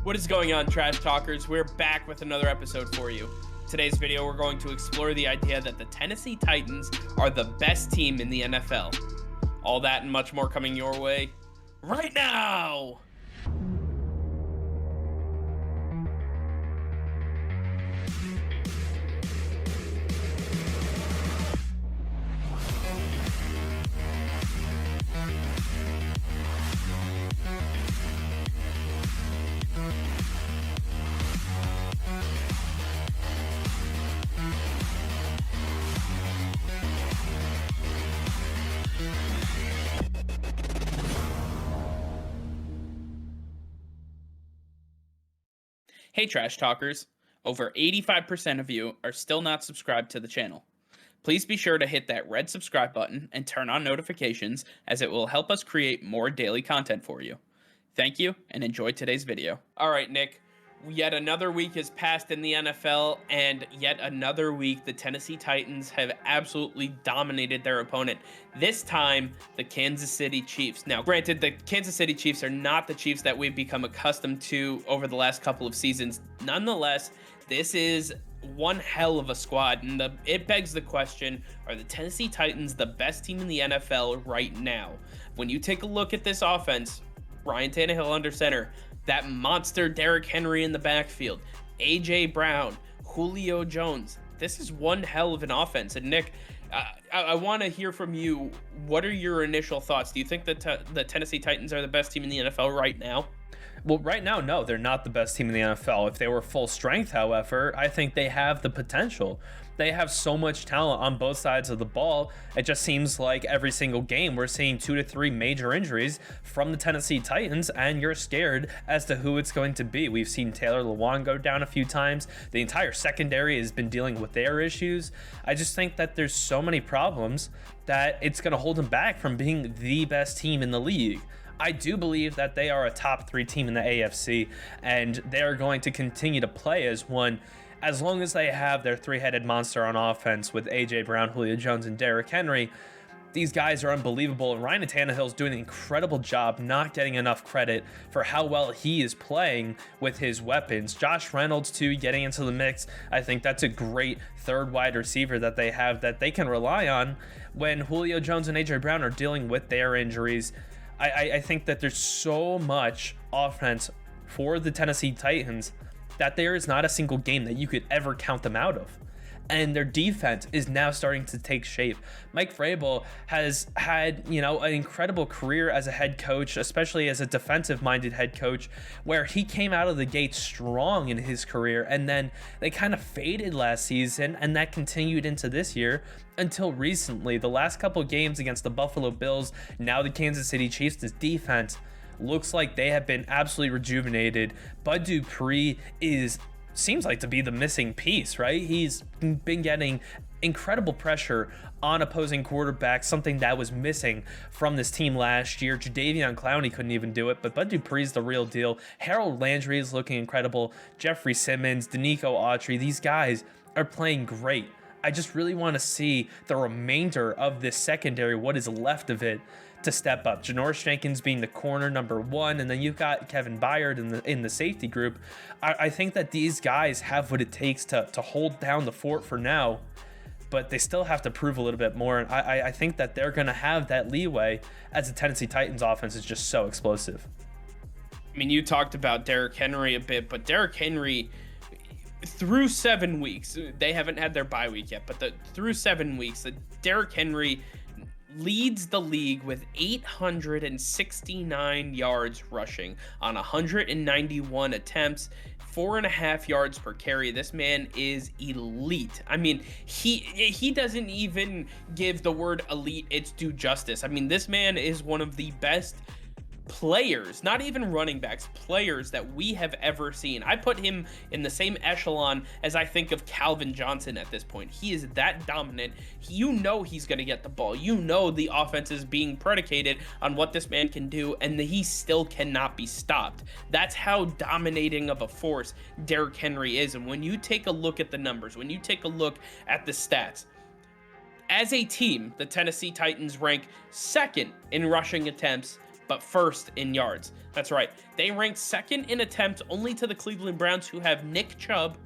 What is going on, Trash Talkers? We're back with another episode for you. Today's video, we're going to explore the idea that the Tennessee Titans are the best team in the NFL. All that and much more coming your way right now! Hey Trash Talkers, over 85% of you are still not subscribed to the channel. Please be sure to hit that red subscribe button and turn on notifications, as it will help us create more daily content for you. Thank you and enjoy today's video. Alright Nick, yet another week has passed in the NFL, and yet another week the Tennessee Titans have absolutely dominated their opponent. This time, the Kansas City Chiefs. Now, granted, the Kansas City Chiefs are not the Chiefs that we've become accustomed to over the last couple of seasons. Nonetheless, this is one hell of a squad, and it begs the question, are the Tennessee Titans the best team in the NFL right now? When you take a look at this offense, Ryan Tannehill under center, that monster Derrick Henry in the backfield, A.J. Brown, Julio Jones. This is one hell of an offense. And Nick, I want to hear from you. What are your initial thoughts? Do you think that the Tennessee Titans are the best team in the NFL right now? Well, right now, no, they're not the best team in the NFL. If they were full strength, however, I think they have the potential. They have so much talent on both sides of the ball. It just seems like every single game we're seeing 2 to 3 major injuries from the Tennessee Titans, and you're scared as to who it's going to be. We've seen Taylor Lewan go down a few times. The entire secondary has been dealing with their issues. I just think that there's so many problems that it's going to hold them back from being the best team in the league. I do believe that they are a top 3 team in the AFC, and they're going to continue to play as one as long as they have their three-headed monster on offense with A.J. Brown, Julio Jones, and Derrick Henry. These guys are unbelievable, and Ryan Tannehill is doing an incredible job not getting enough credit for how well he is playing with his weapons. Josh Reynolds, too, getting into the mix. I think that's a great third wide receiver that they have that they can rely on when Julio Jones and A.J. Brown are dealing with their injuries. I think that there's so much offense for the Tennessee Titans that there is not a single game that you could ever count them out of. And their defense is now starting to take shape. Mike Vrabel has had, an incredible career as a head coach, especially as a defensive-minded head coach, where he came out of the gate strong in his career, and then they kind of faded last season, and that continued into this year until recently. The last couple games against the Buffalo Bills, now the Kansas City Chiefs, this defense looks like they have been absolutely rejuvenated. Bud Dupree seems like to be the missing piece, right? He's been getting incredible pressure on opposing quarterbacks, something that was missing from this team last year. Jadeveon Clowney couldn't even do it, but Bud Dupree's the real deal. Harold Landry is looking incredible. Jeffrey Simmons, Danico Autry, these guys are playing great. I just really want to see the remainder of this secondary, what is left of it, to step up. Janoris Jenkins being the corner number 1, and then you've got Kevin Byard in the safety group. I think that these guys have what it takes to hold down the fort for now, but they still have to prove a little bit more. And I think that they're going to have that leeway as the Tennessee Titans offense is just so explosive. I mean, you talked about Derrick Henry a bit, but Derrick Henry, through 7 weeks, they haven't had their bye week yet, but through 7 weeks, Derrick Henry leads the league with 869 yards rushing on 191 attempts, 4.5 yards per carry. This man is elite. I mean, he doesn't even give the word elite its due justice. I mean, this man is one of the best players, not even running backs, players that we have ever seen. I put him in the same echelon as I think of Calvin Johnson at this point. He is that dominant. You know he's going to get the ball. You know the offense is being predicated on what this man can do, and he still cannot be stopped. That's how dominating of a force Derrick Henry is. And when you take a look at the numbers, when you take a look at the stats, as a team, the Tennessee Titans rank second in rushing attempts but first in yards. That's right. They rank second in attempts only to the Cleveland Browns, who have Nick Chubb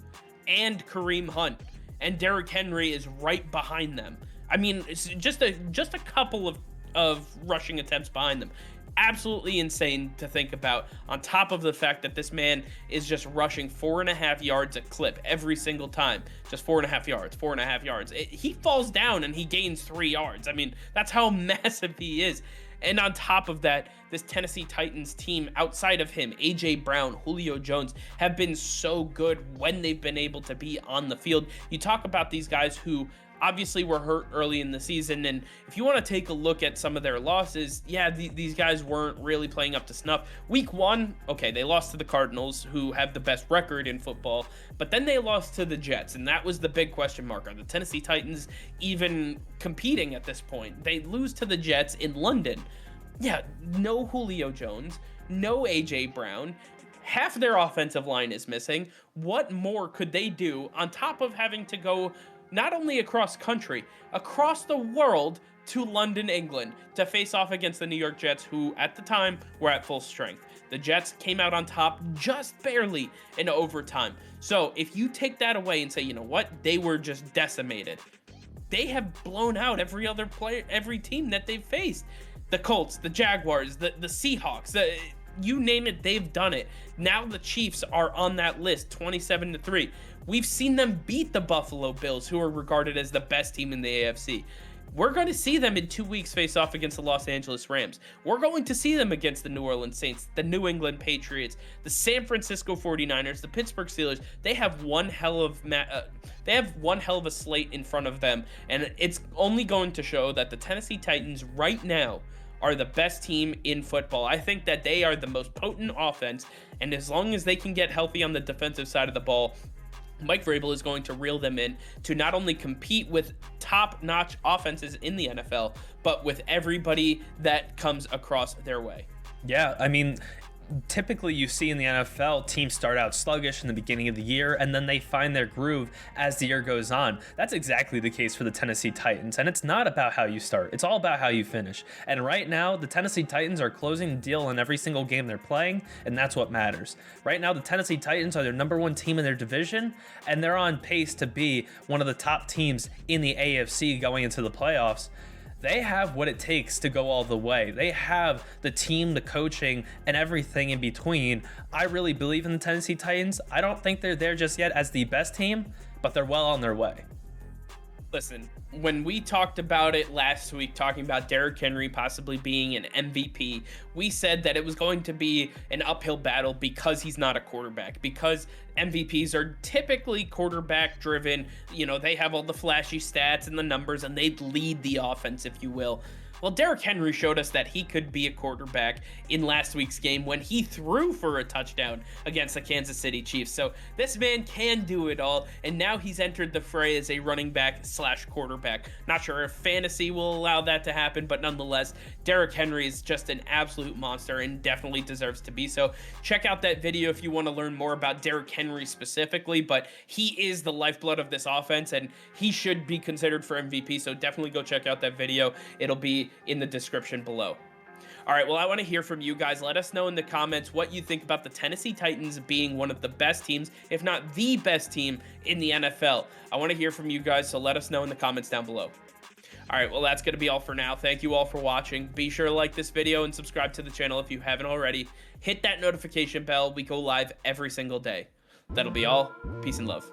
and Kareem Hunt. And Derrick Henry is right behind them. I mean, it's just a couple of rushing attempts behind them. Absolutely insane to think about, on top of the fact that this man is just rushing 4.5 yards a clip every single time. Just 4.5 yards, 4.5 yards. He falls down and he gains 3 yards. I mean, that's how massive he is. And on top of that, this Tennessee Titans team, outside of him, A.J. Brown, Julio Jones, have been so good when they've been able to be on the field. You talk about these guys who obviously were hurt early in the season, and if you want to take a look at some of their losses, yeah, these guys weren't really playing up to snuff. Week 1, okay, they lost to the Cardinals, who have the best record in football, but then they lost to the Jets, and that was the big question mark. Are the Tennessee Titans even competing at this point? They lose to the Jets in London. Yeah, no Julio Jones, no AJ Brown. Half their offensive line is missing. What more could they do on top of having to go not only across country, across the world to London, England, to face off against the New York Jets, who at the time were at full strength? The Jets came out on top just barely in overtime. So if you take that away and say, you know what, they were just decimated, they have blown out every other player, every team that they've faced. The Colts, the Jaguars, the Seahawks, you name it, they've done it. Now the Chiefs are on that list, 27-3. We've seen them beat the Buffalo Bills, who are regarded as the best team in the AFC. We're going to see them in 2 weeks face off against the Los Angeles Rams. We're going to see them against the New Orleans Saints, the New England Patriots, the San Francisco 49ers, the Pittsburgh Steelers. They have one hell of a slate in front of them, and it's only going to show that the Tennessee Titans right now are the best team in football. I think that they are the most potent offense, and as long as they can get healthy on the defensive side of the ball, Mike Vrabel is going to reel them in to not only compete with top-notch offenses in the NFL, but with everybody that comes across their way. Yeah, I mean, typically you see in the NFL, teams start out sluggish in the beginning of the year, and then they find their groove as the year goes on. That's exactly the case for the Tennessee Titans, and it's not about how you start. It's all about how you finish. And right now, the Tennessee Titans are closing the deal in every single game they're playing, and that's what matters. Right now, the Tennessee Titans are their #1 team in their division, and they're on pace to be one of the top teams in the AFC going into the playoffs. They have what it takes to go all the way. They have the team, the coaching, and everything in between. I really believe in the Tennessee Titans. I don't think they're there just yet as the best team, but they're well on their way. Listen, when we talked about it last week, talking about Derrick Henry possibly being an MVP, we said that it was going to be an uphill battle because he's not a quarterback, because MVPs are typically quarterback driven. You know, they have all the flashy stats and the numbers, and they lead the offense, if you will. Well, Derrick Henry showed us that he could be a quarterback in last week's game when he threw for a touchdown against the Kansas City Chiefs. So this man can do it all, and now he's entered the fray as a running back / quarterback. Not sure if fantasy will allow that to happen, but nonetheless, Derrick Henry is just an absolute monster and definitely deserves to be so. Check out that video if you want to learn more about Derrick Henry specifically, but he is the lifeblood of this offense, and he should be considered for MVP, so definitely go check out that video. It'll be in the description below. All right, well, I want to hear from you guys. Let us know in the comments what you think about the Tennessee Titans being one of the best teams, if not the best team in the NFL. I want to hear from you guys, so let us know in the comments down below. All right, well, that's going to be all for now. Thank you all for watching. Be sure to like this video and subscribe to the channel if you haven't already. Hit that notification bell. We go live every single day. That'll be all. Peace and love.